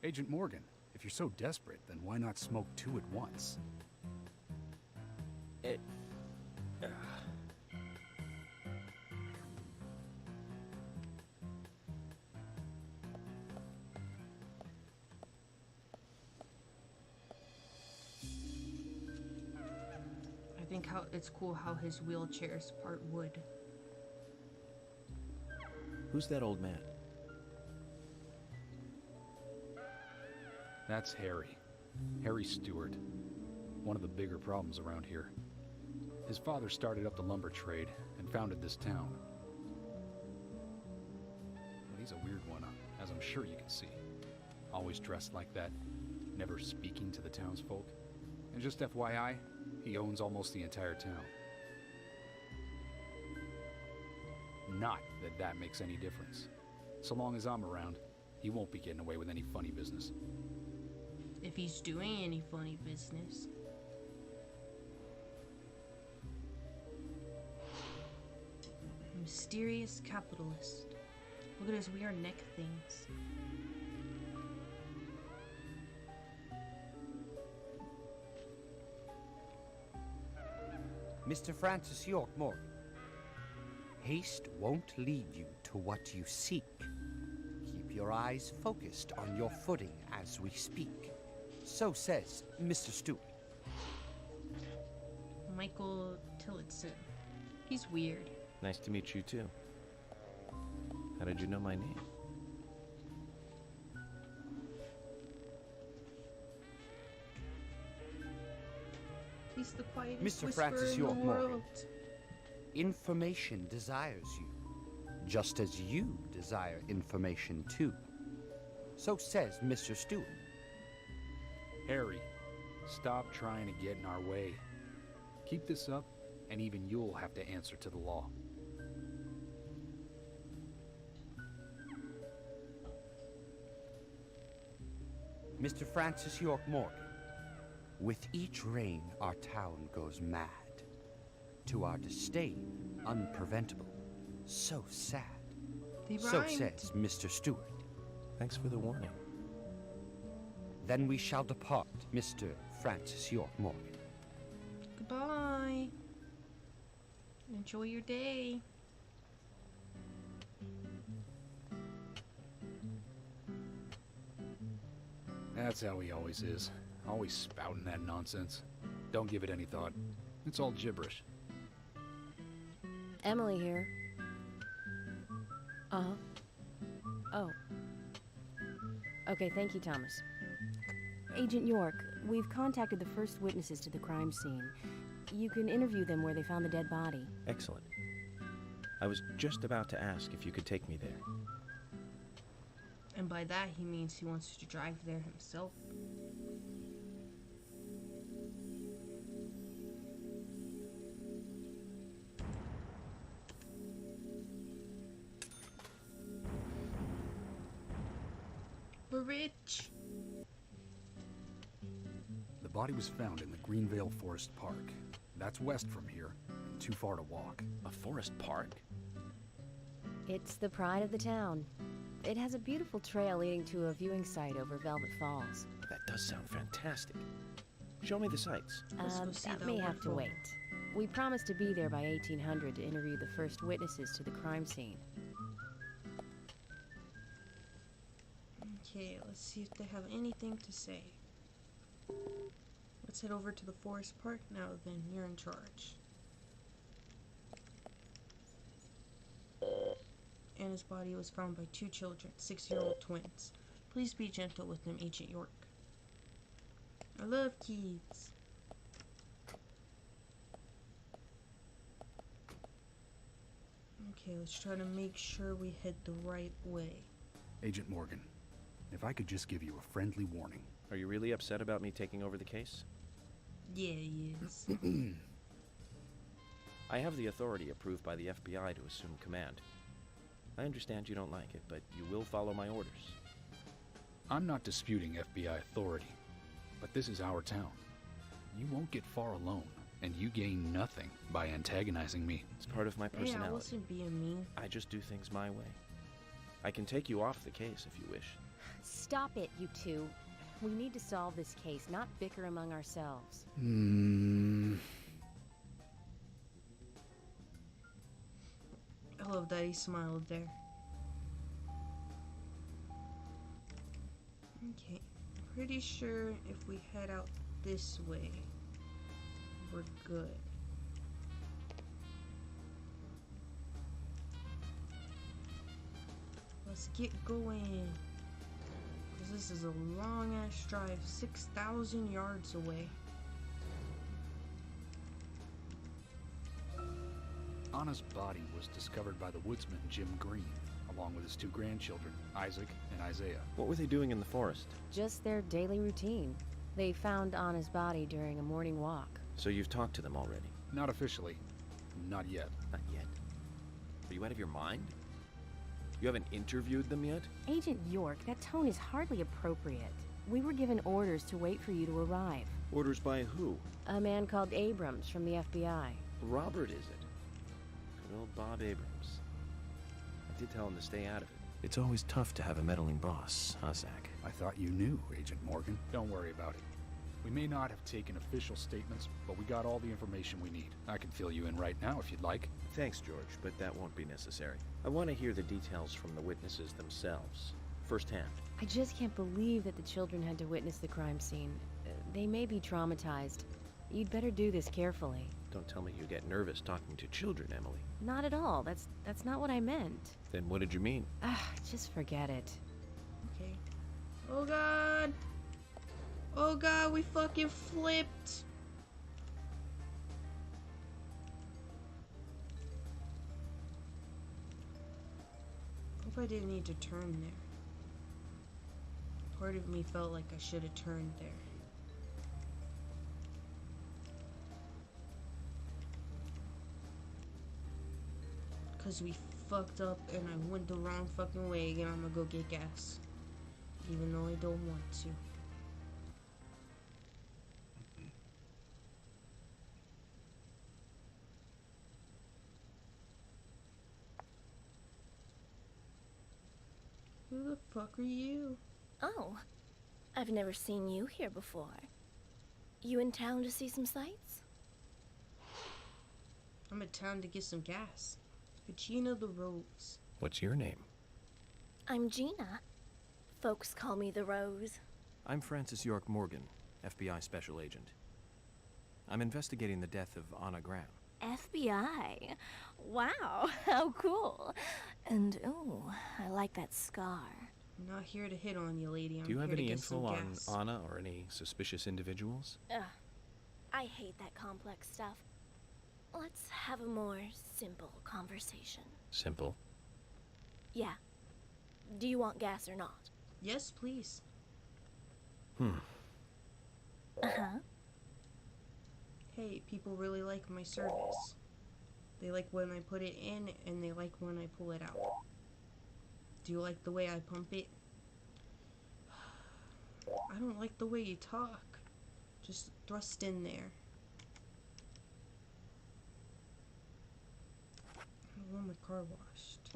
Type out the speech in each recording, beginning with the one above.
Agent Morgan, if you're so desperate, then why not smoke two at once? I think it's cool how his wheelchair is part wood. Who's that old man? That's Harry. Harry Stewart. One of the bigger problems around here. His father started up the lumber trade and founded this town. But he's a weird one, as I'm sure you can see. Always dressed like that, never speaking to the townsfolk. And just FYI, he owns almost the entire town. Not that that makes any difference. So long as I'm around, he won't be getting away with any funny business. If he's doing any funny business. Mysterious capitalist. Look at his weird neck things. Mr. Francis York Morgan, haste won't lead you to what you seek. Keep your eyes focused on your footing as we speak. So says Mr. Stewart. Michael Tillotson. He's weird. Nice to meet you, too. How did you know my name? He's the quietest Mr. whisperer Francis in York the Morgan. world. Information desires you, just as you desire information too. So says Mr. Stewart. Harry, stop trying to get in our way. Keep this up, and even you'll have to answer to the law. Mr. Francis York Morgan, with each rain our town goes mad. To our disdain, unpreventable. So sad. They So rhymed. says Mr. Stewart. Thanks for the warning. Then we shall depart, Mr. Francis York Morgan. Goodbye. Enjoy your day. That's how he always is. Always spouting that nonsense. Don't give it any thought. It's all gibberish. Emily here. Uh-huh. Oh. Okay, thank you, Thomas. Agent York, we've contacted the first witnesses to the crime scene. You can interview them where they found the dead body. Excellent. I was just about to ask if you could take me there. And by that, he means he wants to drive there himself. We're rich. The body was found in the Greenvale Forest Park. That's west from here, and too far to walk. A forest park? It's the pride of the town. It has a beautiful trail leading to a viewing site over Velvet Falls. That does sound fantastic. Show me the sights. Let's go see That that may have to waterfall. wait. We promised to be there by 1800 to interview the first witnesses to the crime scene. Okay, let's see if they have anything to say. Let's head over to the forest park now then, you're in charge. Anna's body was found by two children, 6-year-old twins. Please be gentle with them, Agent York. I love kids. Okay, let's try to make sure we head the right way. Agent Morgan, if I could just give you a friendly warning. Are you really upset about me taking over the case? Yeah, he is. I have the authority approved by the FBI to assume command. I understand you don't like it, but you will follow my orders. I'm not disputing FBI authority, but this is our town. You won't get far alone, and you gain nothing by antagonizing me. It's part of my Hey, I personality. wasn't being mean. I just do things my way. I can take you off the case if you wish. Stop it, you two. We need to solve this case, not bicker among ourselves. I love that he smiled there. Okay, pretty sure if we head out this way, we're good. Let's get going. 'Cause this is a long ass drive, 6,000 yards away. Anna's body was discovered by the woodsman Jim Green, along with his 2 grandchildren, Isaac and Isaiah. What were they doing in the forest? Just their daily routine. They found Anna's body during a morning walk. So you've talked to them already? Not officially. Not yet. Not yet. Are you out of your mind? You haven't interviewed them yet? Agent York, that tone is hardly appropriate. We were given orders to wait for you to arrive. Orders by who? A man called Abrams from the FBI. Robert, is it? Good old Bob Abrams. I did tell him to stay out of it. It's always tough to have a meddling boss, huh, Zach? I thought you knew, Agent Morgan. Don't worry about it. We may not have taken official statements, but we got all the information we need. I can fill you in right now if you'd like. Thanks, George, but that won't be necessary. I want to hear the details from the witnesses themselves, firsthand. I just can't believe that the children had to witness the crime scene. They may be traumatized. You'd better do this carefully. Don't tell me you get nervous talking to children, Emily. Not at all. That's not what I meant. Then what did you mean? Just forget it. Okay. Oh god! Oh god, we fucking flipped! Hope I didn't need to turn there. Part of me felt like I should have turned there. Cause we fucked up and I went the wrong fucking way again. I'm gonna go get gas. Even though I don't want to. Who the fuck are you? Oh, I've never seen you here before. You in town to see some sights? I'm in town to get some gas. Gina the Rose. What's your name? I'm Gina. Folks call me the Rose. I'm Francis York Morgan, FBI Special Agent. I'm investigating the death of Anna Graham. FBI? Wow, how cool. And, ooh, I like that scar. I'm not here to hit on you, lady. I'm Do you have here to any get info some on gas. Anna or any suspicious individuals? Ugh, I hate that complex stuff. Let's have a more simple conversation. Simple. Yeah. Do you want gas or not? Yes, please. Uh-huh. Hey, people really like my service. They like when I put it in, and they like when I pull it out. Do you like the way I pump it? I don't like the way you talk. Just thrust in there. I want my car washed.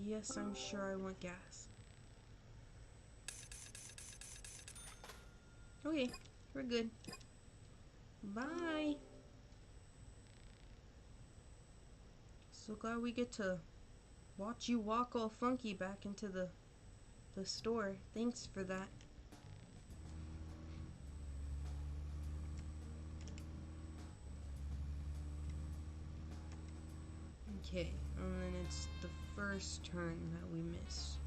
Yes, I'm sure I want gas. Okay, we're good. Bye. So glad we get to watch you walk all funky back into the store. Thanks for that. Okay, and then it's the first turn that we missed.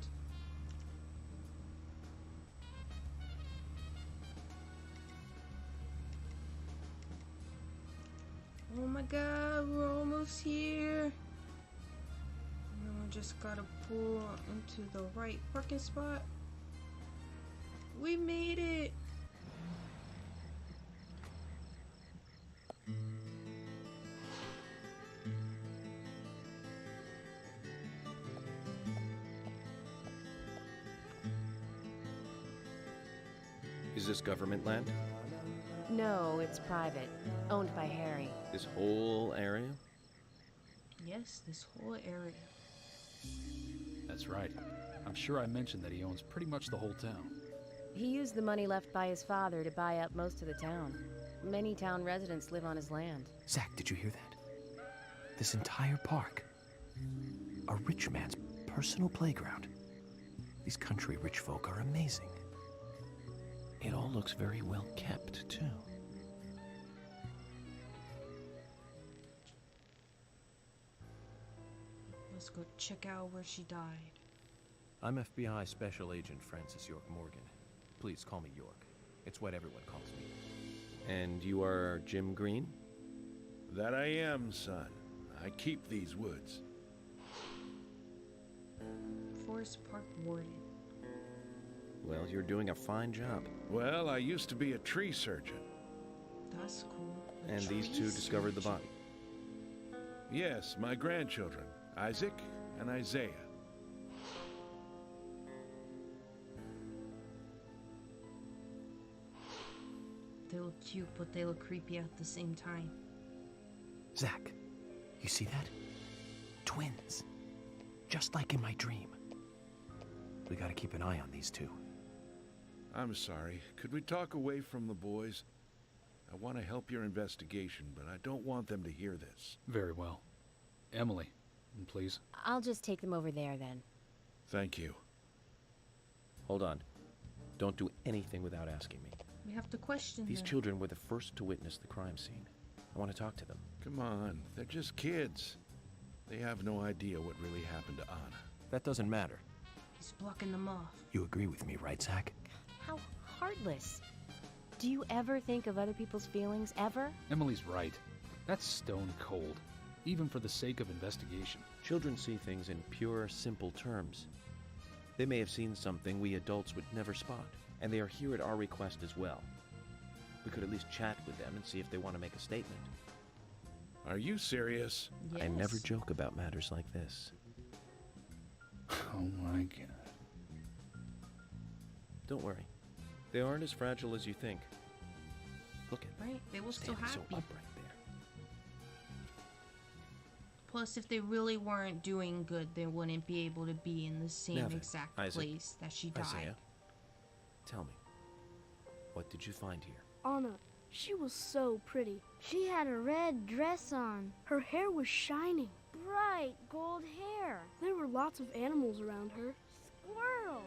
Oh my god, we're almost here. Now I just gotta pull into the right parking spot. We made it! Is this government land? No, it's private. Owned by Harry. This whole area? Yes, this whole area. That's right. I'm sure I mentioned that he owns pretty much the whole town. He used the money left by his father to buy up most of the town. Many town residents live on his land. Zach, did you hear that? This entire park. A rich man's personal playground. These country rich folk are amazing. It all looks very well kept, too. Let's go check out where she died. I'm FBI Special Agent Francis York Morgan. Please call me York. It's what everyone calls me. And you are Jim Green? That I am, son. I keep these woods. Forest Park Warden. Well, you're doing a fine job. Well, I used to be a tree surgeon. That's cool. A And these tree two discovered the surgeon. body. Yes, my grandchildren, Isaac and Isaiah. They look cute, but they look creepy at the same time. Zach, you see that? Twins. Just like in my dream. We gotta keep an eye on these two. I'm sorry. Could we talk away from the boys? I want to help your investigation, but I don't want them to hear this. Very well. Emily, please. I'll just take them over there then. Thank you. Hold on. Don't do anything without asking me. We have to question These them. children were the first to witness the crime scene. I want to talk to them. Come on, they're just kids. They have no idea what really happened to Anna. That doesn't matter. He's blocking them off. You agree with me, right, Zach? How heartless. Do you ever think of other people's feelings, ever? Emily's right. That's stone cold, even for the sake of investigation. Children see things in pure, simple terms. They may have seen something we adults would never spot, and they are here at our request as well. We could at least chat with them and see if they want to make a statement. Are you serious? Yes. I never joke about matters like this. Oh my god. Don't worry. They aren't as fragile as you think. Look at them. Right? They were still Standing so happy. upright there. Plus, if they really weren't doing good, they wouldn't be able to be in the same Now then, exact Isaac, place that she died. Isaiah, tell me, what did you find here? Anna, she was so pretty. She had a red dress on. Her hair was shining. Bright gold hair. There were lots of animals around her. Squirrel,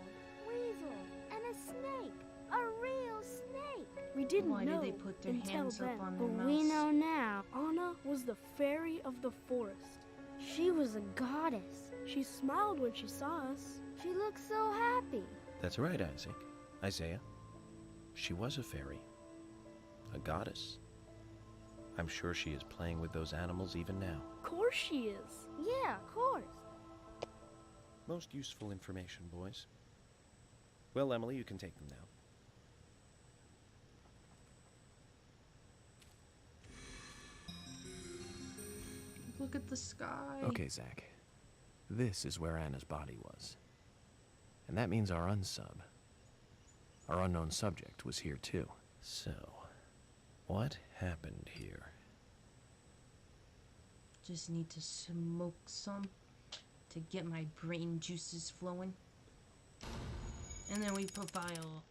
weasel, and a snake. A real snake. We didn't Why did know they put their until hands up then, on their but we mouths? know now. Anna was the fairy of the forest. She was a goddess. She smiled when she saw us. She looked so happy. That's right, Isaac. Isaiah. She was a fairy. A goddess. I'm sure she is playing with those animals even now. Of course she is. Yeah, of course. Most useful information, boys. Well, Emily, you can take them now. Look at the sky. Okay, Zach. This is where Anna's body was. And that means our unsub, our unknown subject, was here too. So, what happened here? Just need to smoke some to get my brain juices flowing. And then we profile.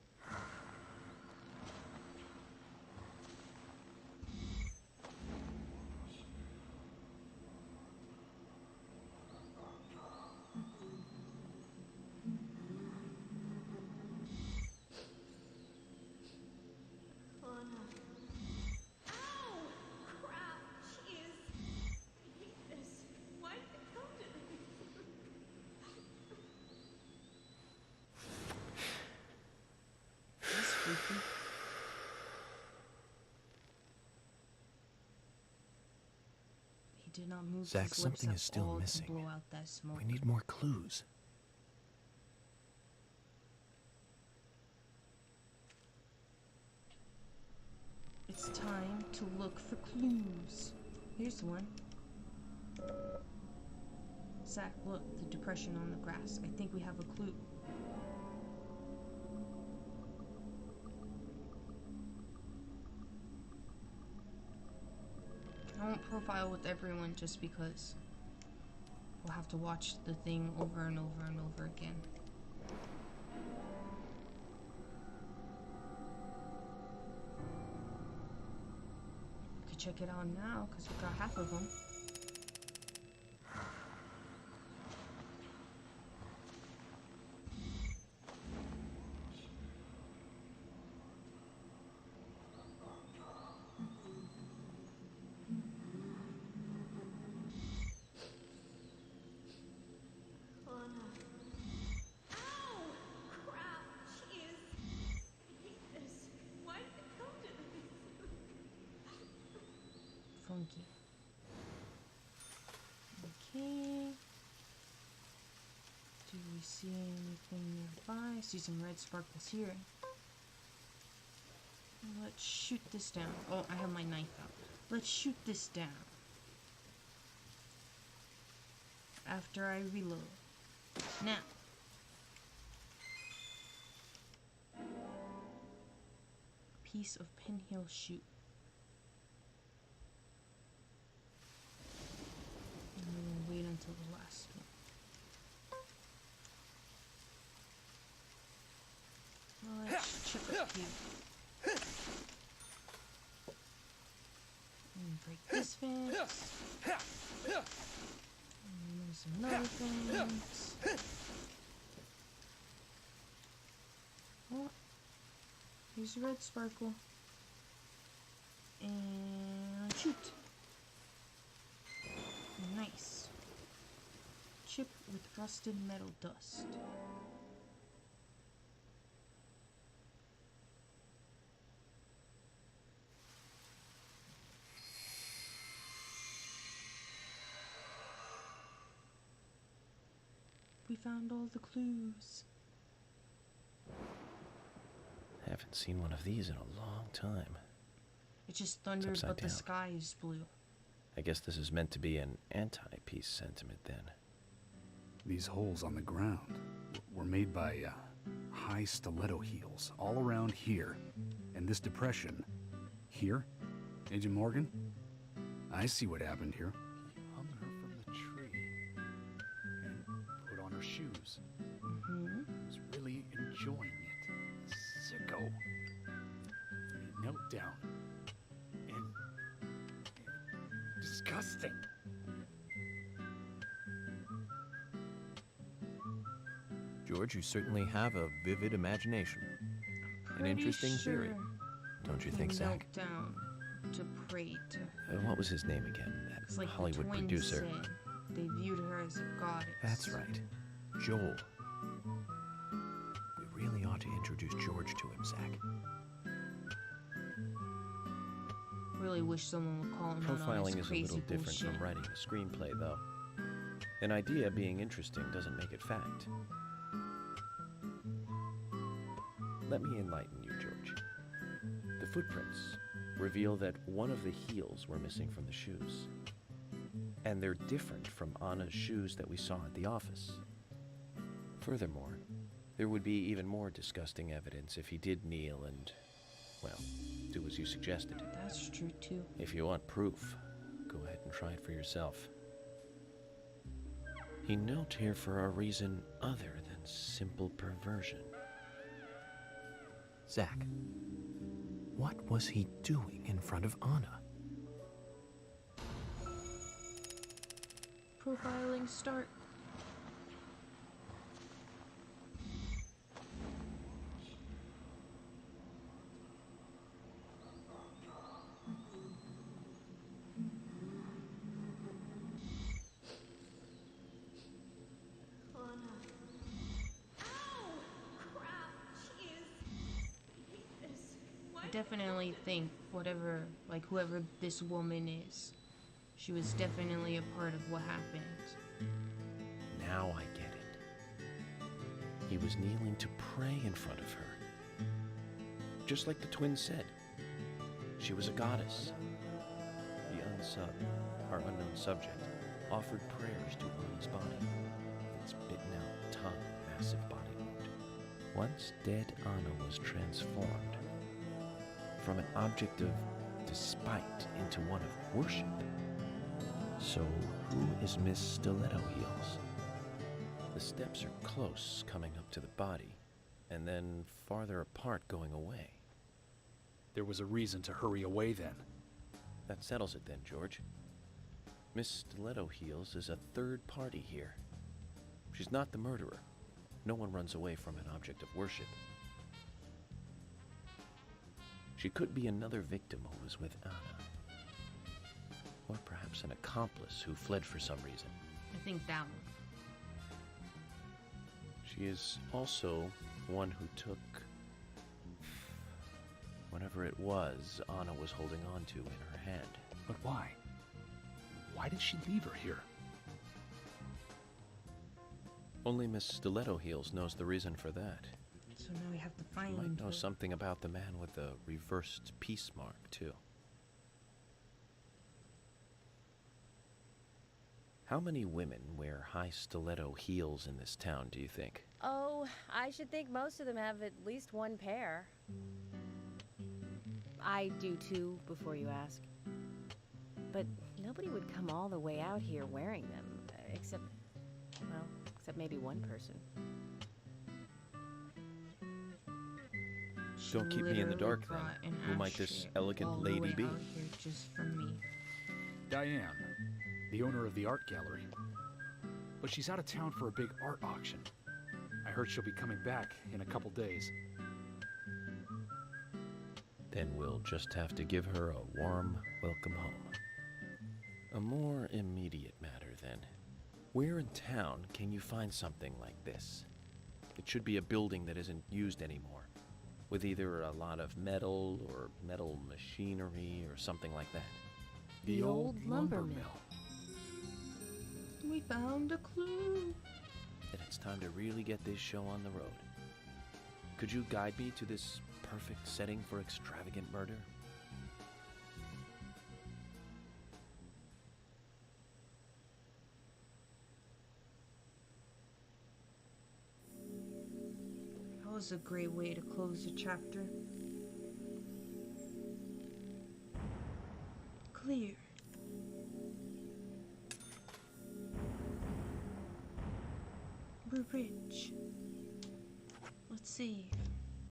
That's creepy. He did not move Zach, his lips something at is still all missing. to blow out that smoke. We need more clues. It's time to look for clues. Here's one. Zach, look, the depression on the grass. I think we have a clue. I won't profile with everyone just because. we'll have to watch the thing over and over and over again. We could check it out now because we got half of them. Funky. Okay. Do we see anything nearby? I see some red sparkles here. Let's shoot this down. Oh, I have my knife out. Let's shoot this down. After I reload. Now. Piece of pinhill shoot. Wait until the last one. Well, let's chip it here. And break this fence. And move some other things. Oh, here's a red sparkle. And shoot. Nice. Chip with rusted metal dust. We found all the clues. Haven't seen one of these in a long time. It just thundered, but the down. sky is blue. I guess this is meant to be an anti-peace sentiment then. These holes on the ground were made by high stiletto heels all around here. And this depression here, Agent Morgan, I see what happened here. He hung her from the tree and put on her shoes. Was really enjoying it. Sicko. He knelt down and disgusting. George, you certainly have a vivid imagination. An interesting theory. Don't you think, he Zach? knelt down to pray to her. What was his name again? It's That like Hollywood the twins producer. said. They viewed her as a goddess. That's right. Joel. We really ought to introduce George to him, Zach. Really wish someone would call him out on Profiling his is a crazy little different bullshit. from writing a screenplay, though. An idea being interesting doesn't make it fact. Let me enlighten you, George. The footprints reveal that one of the heels were missing from the shoes. And they're different from Anna's shoes that we saw at the office. Furthermore, there would be even more disgusting evidence if he did kneel and, well, do as you suggested. That's true too. If you want proof, go ahead and try it for yourself. He knelt here for a reason other than simple perversion. Zach, what was he doing in front of Anna? Profiling start. I definitely think whoever this woman is, she was definitely a part of what happened. Now I get it. He was kneeling to pray in front of her. Just like the twins said. She was a goddess. The unsub, our unknown subject, offered prayers to Anna's body. Its bitten out tongue, massive body wound. Once dead Anna was transformed from an object of despite into one of worship. So Who is Miss Stiletto Heels? The steps are close coming up to the body, and then farther apart going away. There was a reason to hurry away then. That settles it then, George. Miss Stiletto Heels is a third party here. She's not the murderer. No one runs away from an object of worship. She could be another victim who was with Anna. Or perhaps an accomplice who fled for some reason. I think that one. She is also one who took whatever it was Anna was holding on to in her hand. But why? Why did she leave her here? Only Miss Stiletto Heels knows the reason for that. So now we have to She find might know her. something about the man with the reversed peace mark, too. How many women wear high stiletto heels in this town, do you think? Oh, I should think most of them have at least one pair. I do too, before you ask. But nobody would come all the way out here wearing them, except maybe one person. She Don't keep me in the literally dark, then. brought an Who might this ashtray elegant all the lady way be? out here just for me. Diane, the owner of the art gallery. But she's out of town for a big art auction. I heard she'll be coming back in a couple days. Then we'll just have to give her a warm welcome home. A more immediate matter, then. Where in town can you find something like this? It should be a building that isn't used anymore, with either a lot of metal or metal machinery or something like that. The old lumber mill. We found a clue. Then it's time to really get this show on the road. Could you guide me to this perfect setting for extravagant murder? That was a great way to close the chapter. Clear. We're rich. Let's see.